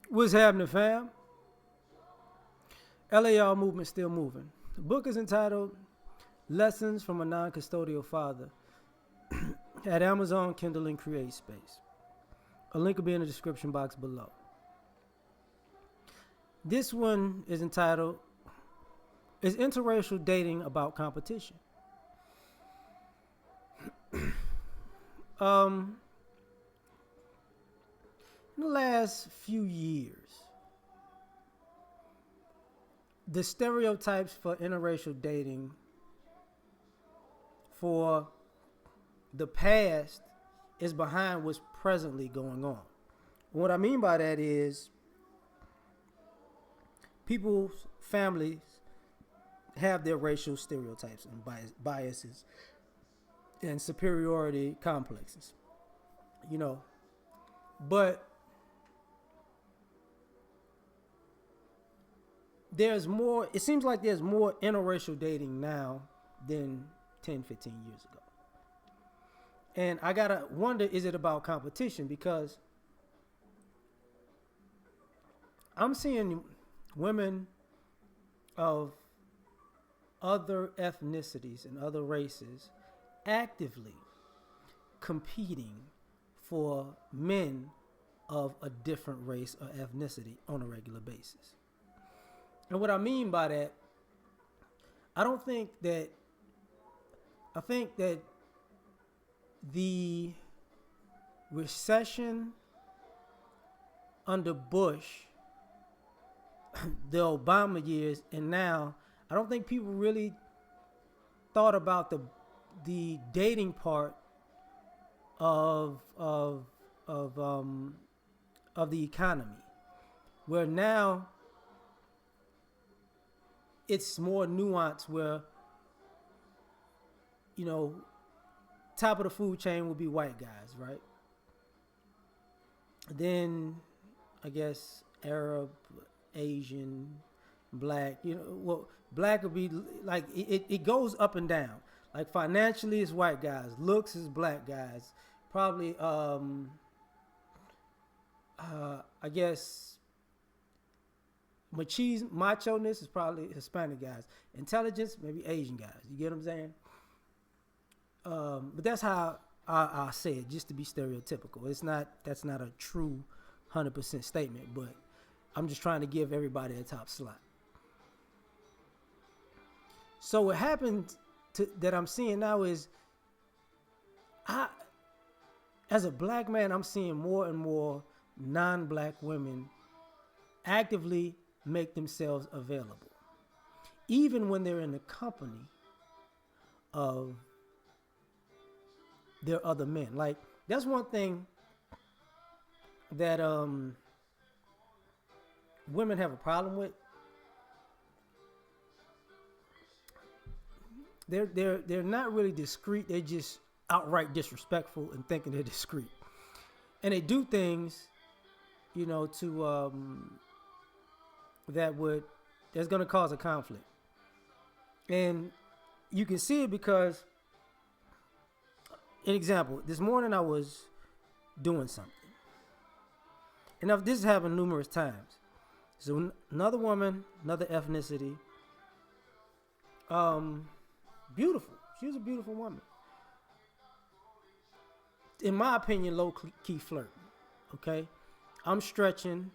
What's happening, fam? LAR movement still moving. The book is entitled Lessons from a Non-Custodial Father at Amazon, Kindle, and Create Space. A link will be in the description box below. This one is entitled Is Interracial Dating About Competition? In the last few years, the stereotypes for interracial dating for the past is behind what's presently going on. What I mean by that is people's families have their racial stereotypes and biases and superiority complexes, but there's more, it seems like there's more interracial dating now than 10, 15 years ago. And I gotta wonder, is it about competition? Because I'm seeing women of other ethnicities and other races actively competing for men of a different race or ethnicity on a regular basis. And what I mean by that, I think that the recession under Bush, the Obama years, and now, I don't think people really thought about the dating part of the economy, where now it's more nuanced, where top of the food chain will be white guys, right? Then I guess Arab, Asian, black, black would be like, it goes up and down. Like financially it's white guys, looks is black guys, probably I guess macho-ness is probably Hispanic guys. Intelligence, maybe Asian guys. You get what I'm saying? But that's how I say it, just to be stereotypical. That's not a true 100% statement, but I'm just trying to give everybody a top slot. So what happened that I'm seeing now is, as a black man, I'm seeing more and more non-black women actively make themselves available, even when they're in the company of their other men. Like, that's one thing that women have a problem with. They're not really discreet. They're just outright disrespectful and thinking they're discreet, and they do things, to that's going to cause a conflict. And you can see it because, an example, this morning I was doing something, and this has happened numerous times. So another woman, another ethnicity, beautiful. She was a beautiful woman. In my opinion, low key flirting. Okay, I'm stretching.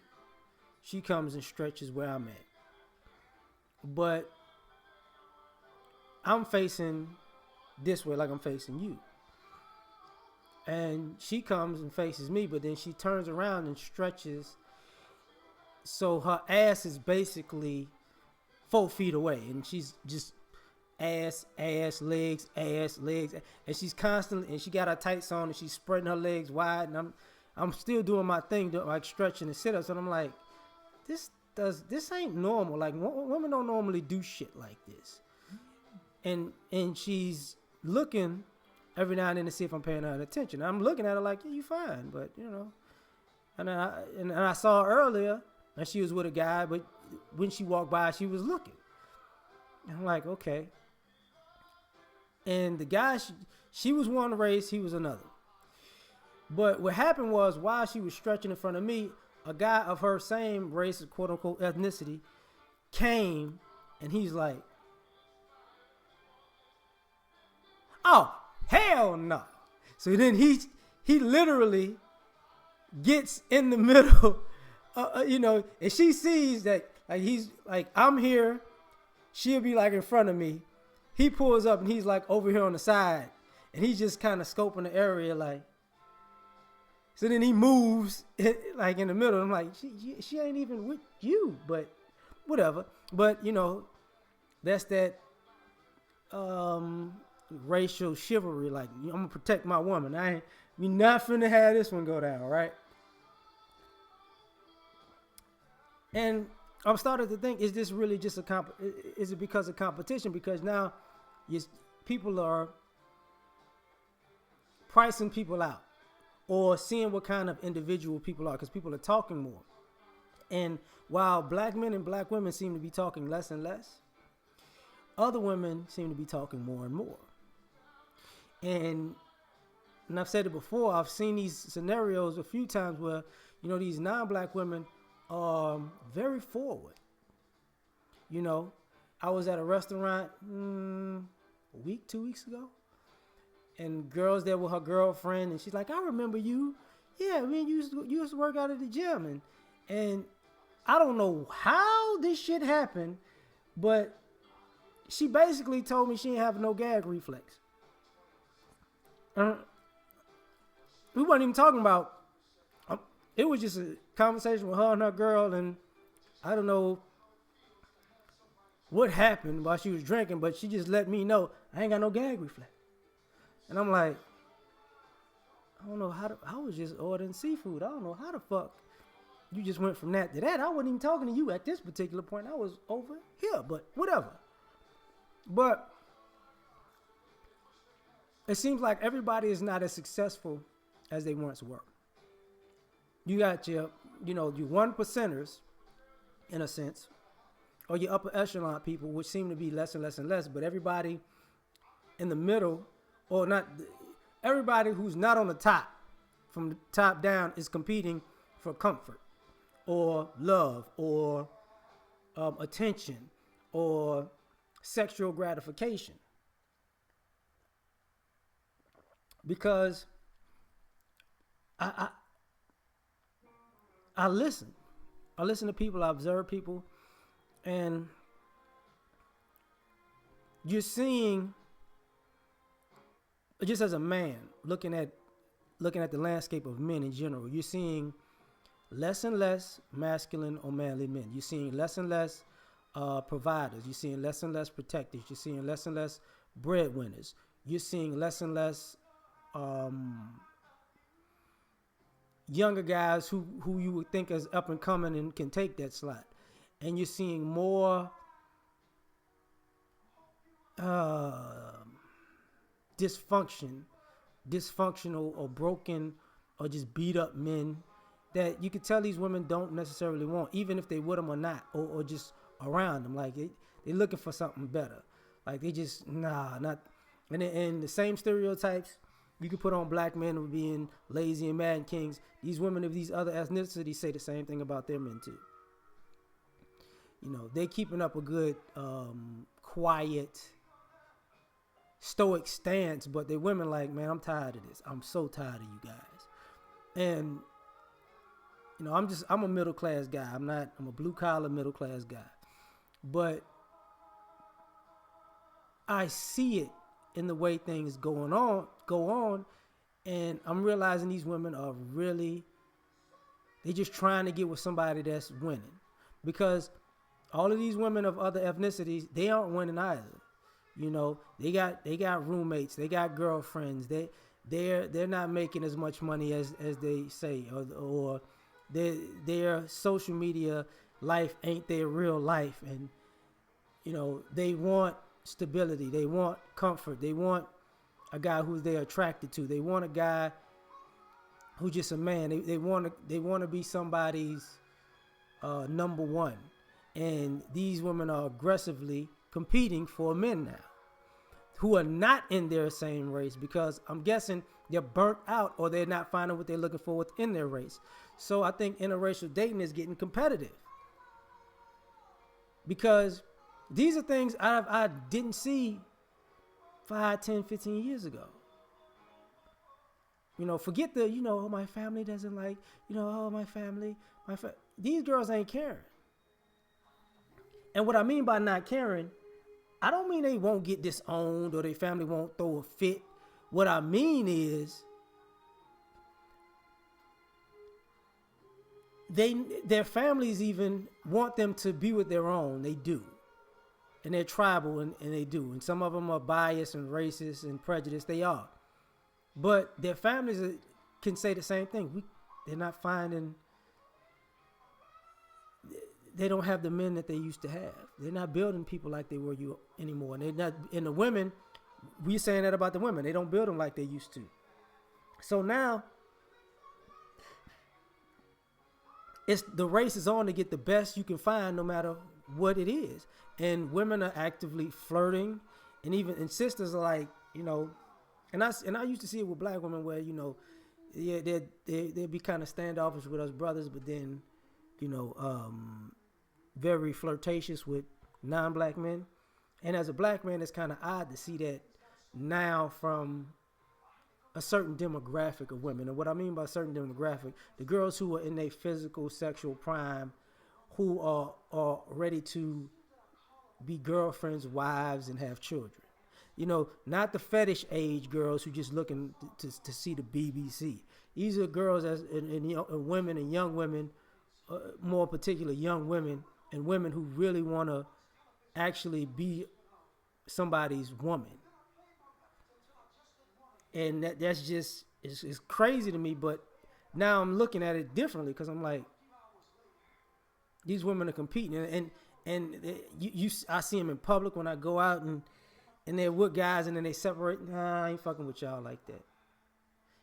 She comes and stretches where I'm at. But I'm facing this way, like I'm facing you. And she comes and faces me, but then she turns around and stretches, so her ass is basically 4 feet away. And she's just ass, legs, and she's constantly, and she got her tights on, and she's spreading her legs wide, and I'm still doing my thing, like stretching and sit-ups, and I'm like, this ain't normal. Like, women don't normally do shit like this. And she's looking every now and then to see if I'm paying her attention. I'm looking at her like, yeah, you fine, but and I saw her earlier, and she was with a guy, but when she walked by, she was looking. And I'm like, okay. And the guy, she was one race, he was another. But what happened was, while she was stretching in front of me, a guy of her same race, quote unquote ethnicity, came, and he's like, "Oh, hell no!" So then he literally gets in the middle, and she sees that like he's like, I'm here, she'll be like in front of me. He pulls up and he's like over here on the side, and he's just kind of scoping the area like. So then he moves like in the middle. I'm like, she ain't even with you, but whatever. But that's that racial chivalry. Like, I'm gonna protect my woman. We not finna have this one go down, right? And I'm starting to think, is this really just is it because of competition? Because now people are pricing people out or seeing what kind of individual people are, because people are talking more. And while black men and black women seem to be talking less and less, other women seem to be talking more and more. And I've said it before, I've seen these scenarios a few times where, these non-black women are very forward. I was at a restaurant a week, 2 weeks ago, and girls there with her girlfriend, and she's like, "I remember you. Yeah, you used to work out at the gym." And I don't know how this shit happened, but she basically told me she didn't have no gag reflex. We weren't even talking about, it was just a conversation with her and her girl, and I don't know what happened while she was drinking, but she just let me know, I ain't got no gag reflex. And I'm like, I don't know I was just ordering seafood. I don't know how the fuck you just went from that to that. I wasn't even talking to you at this particular point. I was over here, but whatever. But it seems like everybody is not as successful as they once were. You got your one percenters, in a sense, or your upper echelon people, which seem to be less and less and less, but everybody in the middle, or not, everybody who's not on the top, from the top down, is competing for comfort or love or attention or sexual gratification. Because I listen to people, I observe people, and you're seeing, just as a man looking at the landscape of men in general, you're seeing less and less masculine or manly men. You're seeing less and less providers. You're seeing less and less protectors. You're seeing less and less breadwinners. You're seeing less and less younger guys who you would think is up and coming and can take that slot. And you're seeing more dysfunctional or broken or just beat up men that you could tell these women don't necessarily want, even if they with them or not, or just around them. Like they're looking for something better. Like they just, not. And the same stereotypes you could put on black men of being lazy and mad kings. These women of these other ethnicities say the same thing about their men too. They keeping up a good, quiet, stoic stance, but they women like, man, I'm tired of this. I'm so tired of you guys. And I'm a middle class guy. I'm a blue collar middle class guy. But I see it in the way things go on, and I'm realizing these women are really, they're just trying to get with somebody that's winning. Because all of these women of other ethnicities, they aren't winning either. They got roommates, they got girlfriends, they're not making as much money as they say, or their social media life ain't their real life, and they want stability, they want comfort, they want a guy who they're attracted to, they want a guy who's just a man, they want to be somebody's number one. And these women are aggressively competing for men now who are not in their same race, because I'm guessing They're burnt out, or they're not finding what they're looking for within their race. So I think interracial dating is getting competitive, because these are things I didn't see 5, 10, 15 years ago. Forget the, oh, my family doesn't like, oh, my family, these girls ain't caring. And what I mean by not caring, I don't mean they won't get disowned or their family won't throw a fit. What I mean is their families even want them to be with their own. They do. And they're tribal, and they do. And some of them are biased and racist and prejudiced. They are. But their families can say the same thing. They're not finding... They don't have the men that they used to have. They're not building people like they were anymore. And they're not... And the women... We're saying that about the women. They don't build them like they used to. So now... The race is on to get the best you can find, no matter what it is. And women are actively flirting, and sisters are like, and I used to see it with black women where, yeah, they'd be kind of standoffish with us brothers, but then, very flirtatious with non-black men. And as a black man, it's kind of odd to see that now from a certain demographic of women. And what I mean by certain demographic, the girls who are in their physical, sexual prime, who are ready to be girlfriends, wives, and have children. Not the fetish age girls who just looking to see the BBC. These are girls and women and young women, more particular young women, and women who really want to actually be somebody's woman. And that's just, it's crazy to me, but now I'm looking at it differently, because I'm like, these women are competing, and I see them in public when I go out, and they're with guys, and then they separate. Nah, I ain't fucking with y'all like that.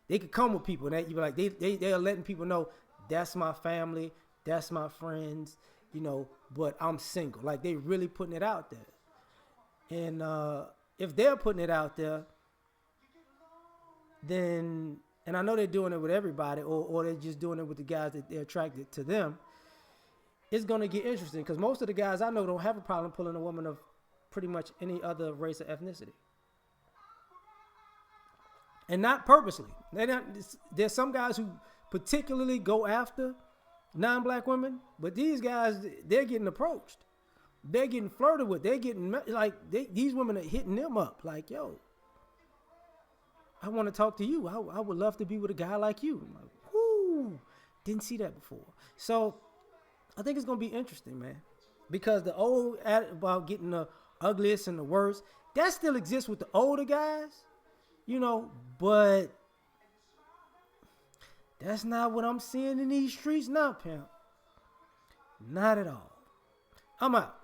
They could come with people, and you be like, they are letting people know, that's my family, that's my friends, but I'm single. Like, they really putting it out there. And if they're putting it out there, then, and I know they're doing it with everybody, or they're just doing it with the guys that they're attracted to them, it's going to get interesting, because most of the guys I know don't have a problem pulling a woman of pretty much any other race or ethnicity. And not purposely. There's some guys who particularly go after non-black women, but these guys, they're getting approached. They're getting flirted with. They're getting, these women are hitting them up like, yo, I want to talk to you. I would love to be with a guy like you. I'm like, whoo, didn't see that before. So I think it's going to be interesting, man, because the old adage about getting the ugliest and the worst, that still exists with the older guys, but that's not what I'm seeing in these streets now, pimp. Not at all. I'm out.